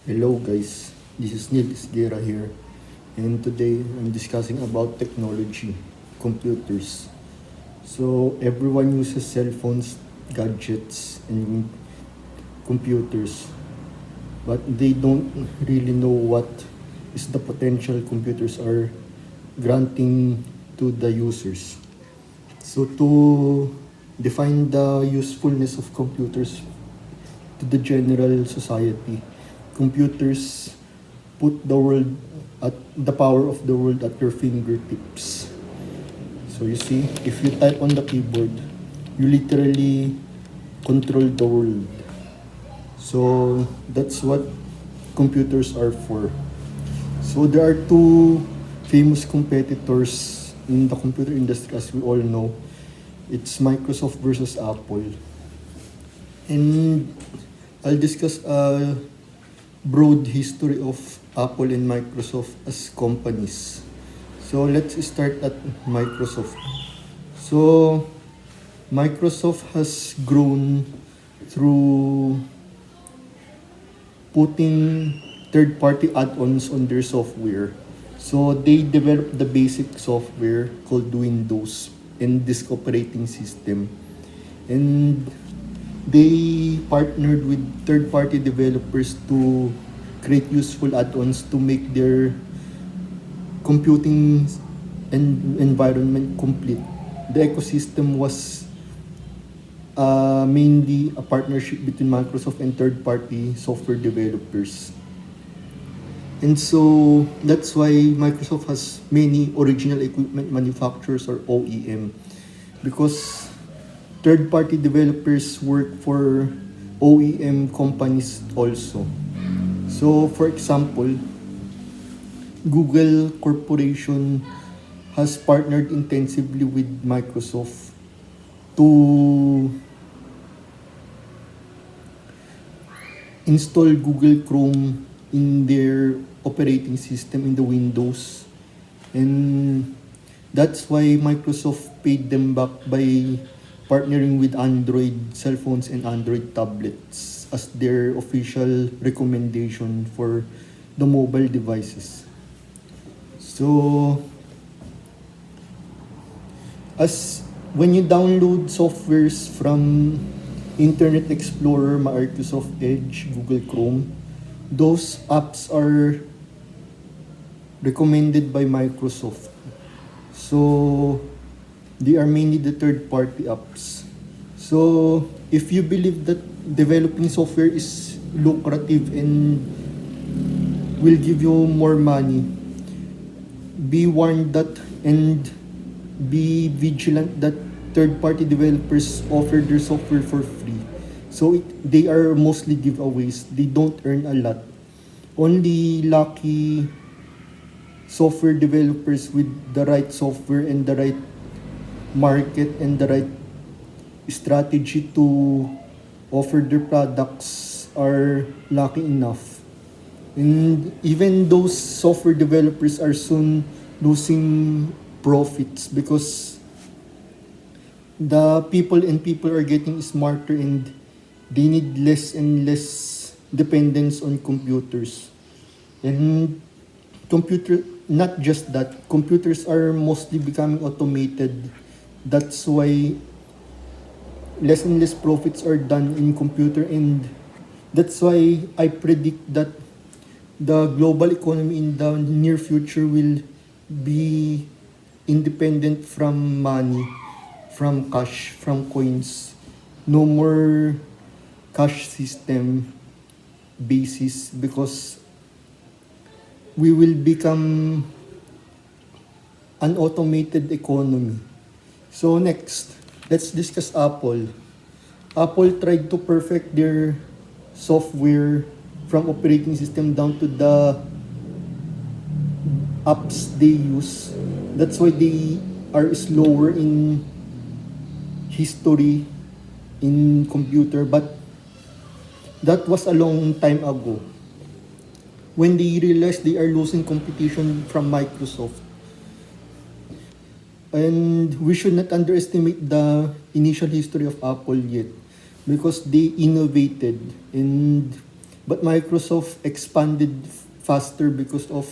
Hello guys, this is Neil Isguera here, and today I'm discussing about technology, computers. So everyone uses cell phones, gadgets, and computers, but they don't really know what is the potential computers are granting to the users. So to define the usefulness of computers to the general society, computers put the world at the power of the world at your fingertips. So you see, if you type on the keyboard, you literally control the world. So that's what computers are for. So there are two famous competitors in the computer industry, as we all know. It's Microsoft versus Apple. And I'll discuss a broad history of Apple and Microsoft as companies. So let's start at Microsoft. So Microsoft has grown through putting third-party add-ons on their software. So they developed the basic software called Windows and disk operating system. And they partnered with third-party developers to create useful add-ons to make their computing environment complete. The ecosystem was mainly a partnership between Microsoft and third-party software developers. And so that's why Microsoft has many original equipment manufacturers or OEM, because third-party developers work for OEM companies also. So for example, Google Corporation has partnered intensively with Microsoft to install Google Chrome in their operating system in the Windows. And that's why Microsoft paid them back by partnering with Android cell phones and Android tablets as their official recommendation for the mobile devices. So, as when you download softwares from Internet Explorer, Microsoft Edge, Google Chrome, those apps are recommended by Microsoft. So, they are mainly the third-party apps. So, if you believe that developing software is lucrative and will give you more money, be warned that and be vigilant that third-party developers offer their software for free. So they are mostly giveaways. They don't earn a lot. Only lucky software developers with the right software and the right market and the right strategy to offer their products are lucky enough. And even those software developers are soon losing profits because the people are getting smarter and they need less and less dependence on computers. And not just that, computers are mostly becoming automated. That's why less and less profits are done in computer, and that's why I predict that the global economy in the near future will be independent from money, from cash, from coins. No more cash system basis because we will become an automated economy. So next, let's discuss Apple. Apple tried to perfect their software from operating system down to the apps they use. That's why they are slower in history in computer, but that was a long time ago when they realized they are losing competition from Microsoft. And we should not underestimate the initial history of Apple yet because they innovated and But Microsoft expanded faster because of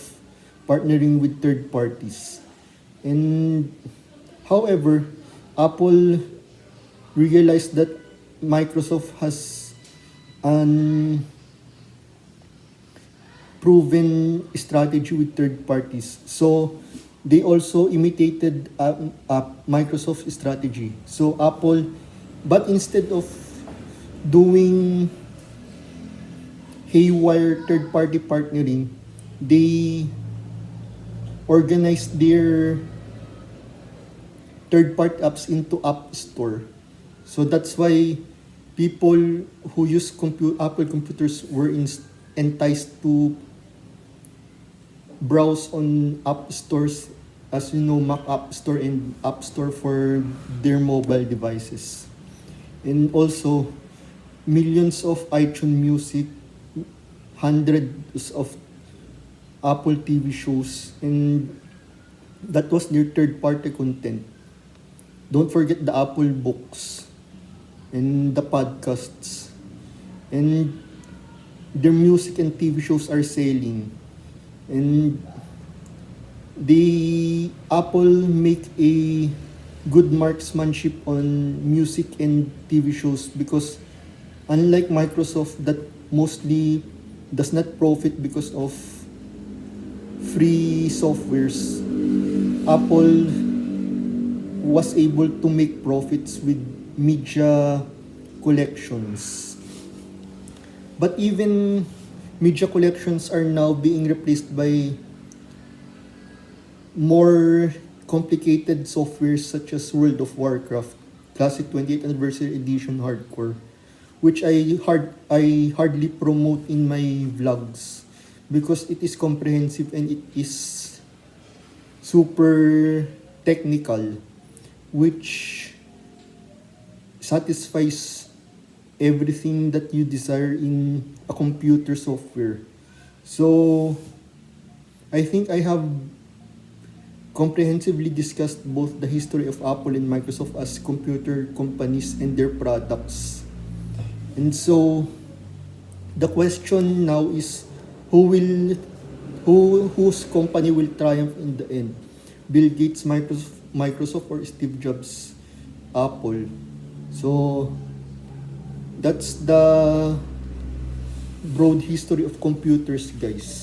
partnering with third parties. And however, Apple realized that Microsoft has an proven strategy with third parties. So they also imitated Microsoft strategy. So Apple, but instead of doing haywire third party partnering, they organized their third party apps into App Store. So that's why people who use Apple computers were enticed to browse on app stores, as you know, Mac App Store and App Store for their mobile devices. And also, millions of iTunes Music, hundreds of Apple TV shows, and that was their third-party content. Don't forget the Apple Books and the podcasts. And their music and TV shows are selling. And the Apple make a good marksmanship on music and TV shows because unlike Microsoft that mostly does not profit because of free softwares, Apple was able to make profits with media collections. But even media collections are now being replaced by more complicated softwares such as World of Warcraft, Classic 28th Anniversary Edition Hardcore, which I hardly promote in my vlogs because it is comprehensive and it is super technical, which satisfies everything that you desire in a computer software. So I think I have comprehensively discussed both the history of Apple and Microsoft as computer companies and their products. And so the question now is whose company will triumph in the end? Bill Gates, Microsoft or Steve Jobs, Apple. So that's the broad history of computers, guys.